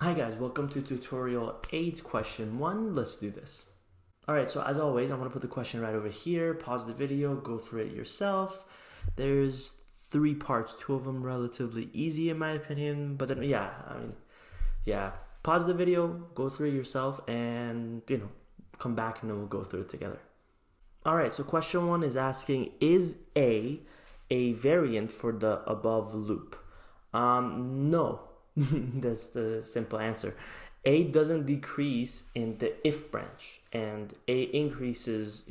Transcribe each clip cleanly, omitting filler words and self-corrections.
Hi guys, welcome to tutorial 8, question 1. Let's do this. Alright, so as always, I'm going to put the question right over here. Pause the video, go through it yourself. There's 3 parts, 2 of them relatively easy in my opinion. But then, pause the video, go through it yourself, and, come back and then we'll go through it together. Alright, so question 1 is asking, is A variant for the above loop? No. That's the simple answer. A doesn't decrease in the if branch, and A increases,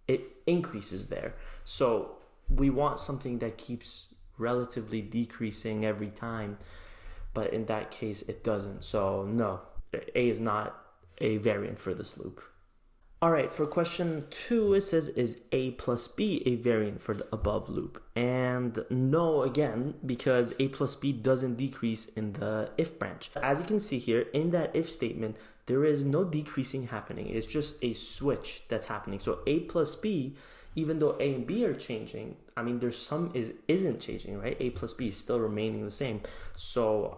it increases there. So we want something that keeps relatively decreasing every time, but in that case it doesn't. So no, A is not a variant for this loop. Alright, for question 2, it says, is A plus B a variant for the above loop? And no, again, because A plus B doesn't decrease in the if branch. As you can see here, in that if statement, there is no decreasing happening. It's just a switch that's happening. So A plus B, even though A and B are changing, there's some isn't changing, right? A plus B is still remaining the same. So,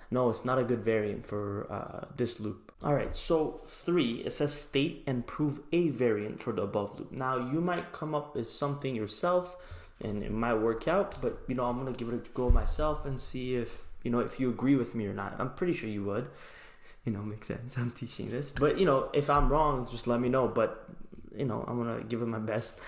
no, it's not a good variant for this loop. Alright, so 3, it says state and prove a variant for the above loop. Now, you might come up with something yourself, and it might work out, but, I'm going to give it a go myself and see if, if you agree with me or not. I'm pretty sure you would. Makes sense. I'm teaching this. But, if I'm wrong, just let me know. But, I'm going to give it my best.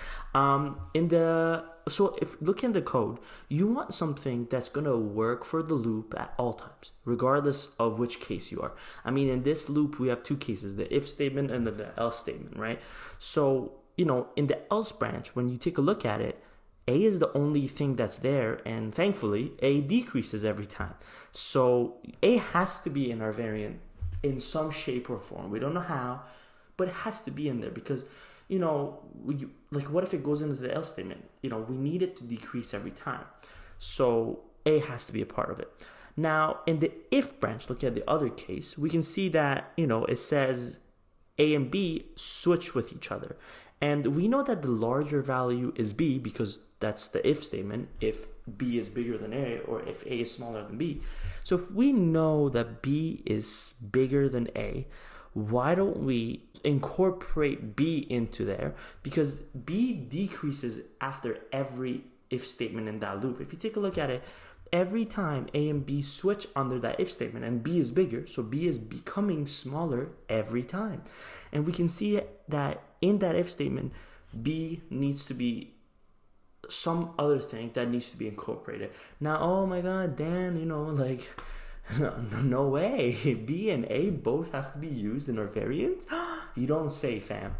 So if look in the code, you want something that's going to work for the loop at all times, regardless of which case you are. In this loop, we have 2 cases, the if statement and the else statement, right? So, in the else branch, when you take a look at it, A is the only thing that's there, and thankfully, A decreases every time. So A has to be in our variant in some shape or form. We don't know how, but it has to be in there because what if it goes into the else statement? We need it to decrease every time. So A has to be a part of it. Now, in the if branch, look at the other case, we can see that, it says A and B switch with each other. And we know that the larger value is B because that's the if statement, if B is bigger than A or if A is smaller than B. So if we know that B is bigger than A, why don't we incorporate B into there? Because B decreases after every if statement in that loop. If you take a look at it, every time A and B switch under that if statement and B is bigger, so B is becoming smaller every time. And we can see that in that if statement, B needs to be some other thing that needs to be incorporated. Now, oh my God, Dan, no way. B and A both have to be used in our variant? You don't say, fam.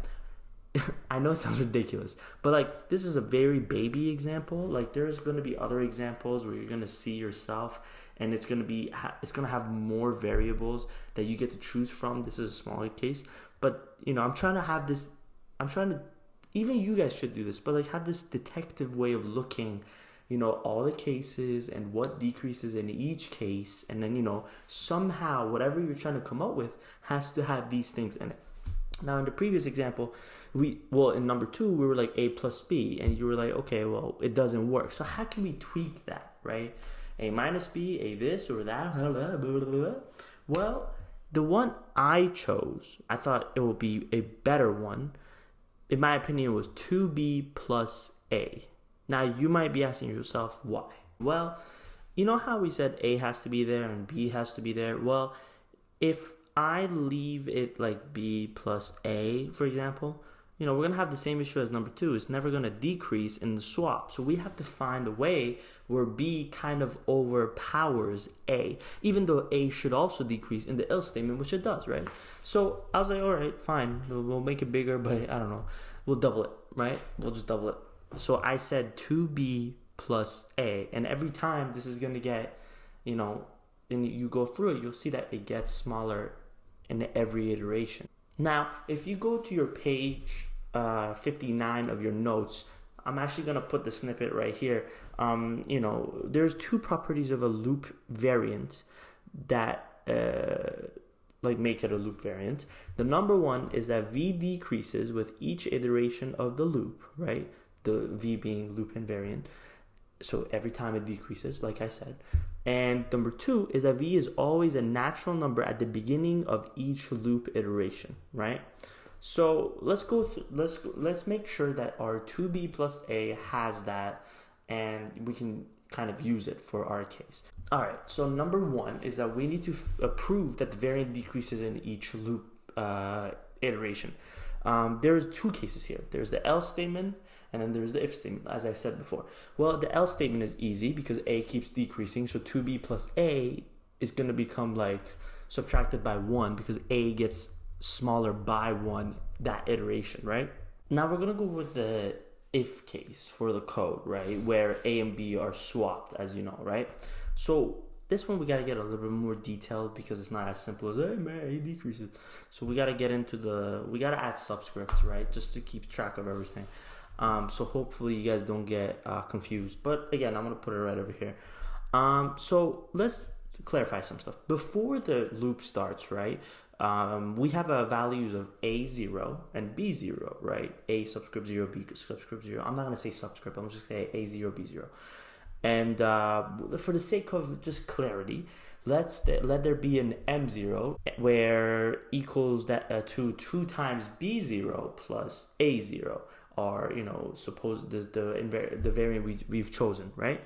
I know it sounds ridiculous, but this is a very baby example. There's going to be other examples where you're going to see yourself, and it's going to have more variables that you get to choose from. This is a smaller case, but I'm trying to, even you guys should do this, but have this detective way of looking, all the cases and what decreases in each case, and then somehow whatever you're trying to come up with has to have these things in it. Now, in the previous example, in number 2, we were like A plus B, and you were like, okay, well, it doesn't work. So how can we tweak that, right? A minus B, A this or that, blah, blah, blah, blah. Well, the one I chose, I thought it would be a better one. In my opinion, it was 2B plus A. Now, you might be asking yourself, why? Well, you know how we said A has to be there and B has to be there? Well, if I leave it like B plus A, for example, we're going to have the same issue as number 2. It's never going to decrease in the swap. So we have to find a way where B kind of overpowers A, even though A should also decrease in the else statement, which it does, right? So I was like, all right, fine. We'll make it bigger, but I don't know. We'll double it, right? We'll just double it. So I said 2B plus A. And every time this is going to get, and you go through it, you'll see that it gets smaller in every iteration. Now, if you go to your page 59 of your notes, I'm actually going to put the snippet right here. There's 2 properties of a loop variant that make it a loop variant. The number 1 is that V decreases with each iteration of the loop, right? The V being loop invariant. So every time it decreases, like I said. And number 2 is that v is always a natural number at the beginning of each loop iteration, right? So let's make sure that our 2b plus a has that, and we can kind of use it for our case. All right, so number 1 is that we need to prove that the variant decreases in each loop iteration. There's 2 cases here. There's the else statement, and then there's the if statement, as I said before. Well, the else statement is easy because a keeps decreasing, so 2b plus a is going to become like subtracted by 1 because a gets smaller by 1 that iteration, right? Now we're going to go with the if case for the code, right, where a and b are swapped, as you know, right? So this one we got to get a little bit more detailed because it's not as simple as, hey man, a decreases. So we got to get into we got to add subscripts, right, just to keep track of everything. So hopefully you guys don't get confused. But again, I'm going to put it right over here. So let's clarify some stuff. Before the loop starts, right, we have values of A0 and B0, right? A subscript 0, B subscript 0. I'm not going to say subscript. I'm just going to say A0, B0. And for the sake of just clarity, let there be an M0 where equals that to 2 times B0 plus A0. Or, you know, suppose the variant we've chosen, right?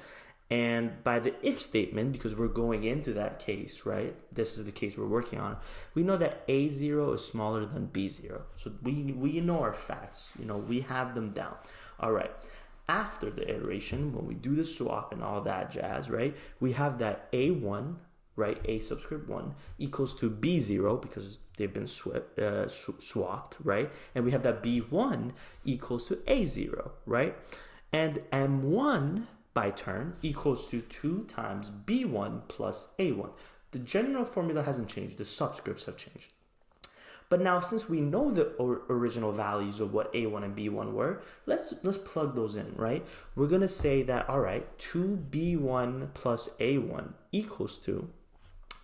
And by the if statement, because we're going into that case, right? This is the case we're working on. We know that A0 is smaller than B0. So we know our facts, you know, we have them down. All right. After the iteration, when we do the swap and all that jazz, right? We have that A1, right? A subscript 1 equals to B0 because they've been swapped, right? And we have that B1 equals to A0, right? And M1 by turn equals to 2 times B1 plus A1. The general formula hasn't changed. The subscripts have changed. But now, since we know the original values of what A1 and B1 were, let's plug those in, right? We're going to say that, all right, 2B1 plus A1 equals to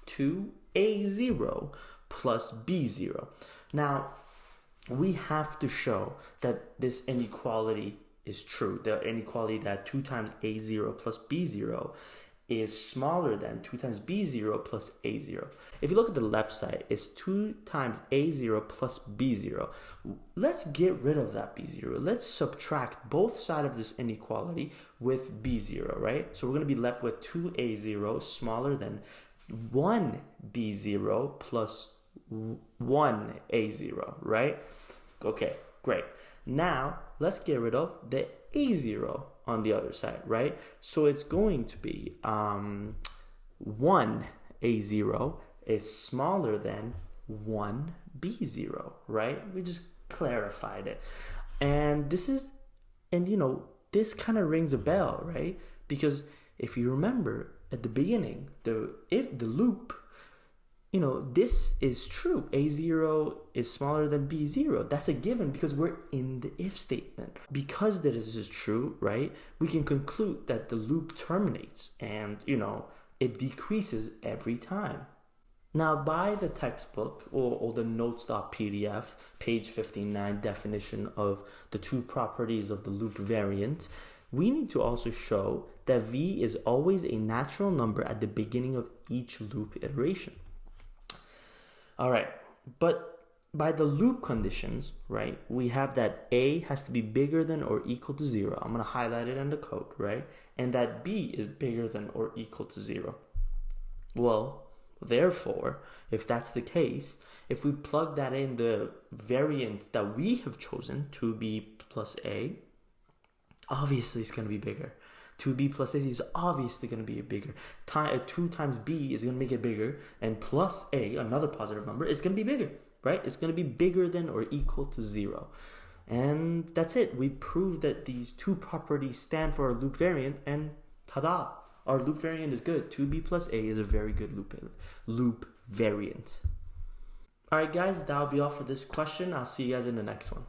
2A0 plus B0. Now, we have to show that this inequality is true. The inequality that 2 times A0 plus B0 is smaller than 2 times B0 plus A0. If you look at the left side, it's 2 times A0 plus B0. Let's get rid of that B0. Let's subtract both sides of this inequality with B0, right? So we're going to be left with 2A0 smaller than 1B0 plus 1A0, right? Okay, great. Now, let's get rid of the A0 on the other side, right? So it's going to be 1A0 is smaller than 1B0, right? We just clarified it. And this kind of rings a bell, right? Because if you remember at the beginning, if the loop, this is true. A0 is smaller than B0. That's a given because we're in the if statement. Because this is true, right, we can conclude that the loop terminates and, it decreases every time. Now, by the textbook or the notes.pdf, page 59 definition of the 2 properties of the loop variant, we need to also show that v is always a natural number at the beginning of each loop iteration. All right, but by the loop conditions, right, we have that a has to be bigger than or equal to 0. I'm going to highlight it in the code, right? And that b is bigger than or equal to 0. Well, therefore, if that's the case, if we plug that in the variant that we have chosen, 2b plus a, obviously it's going to be bigger. 2b plus a is obviously going to be bigger. 2 times b is going to make it bigger, and plus a, another positive number, is going to be bigger, right? It's going to be bigger than or equal to 0. And that's it. We proved that these 2 properties stand for our loop variant, and ta-da! Our loop variant is good. 2b plus a is a very good loop variant. All right, guys, that'll be all for this question. I'll see you guys in the next one.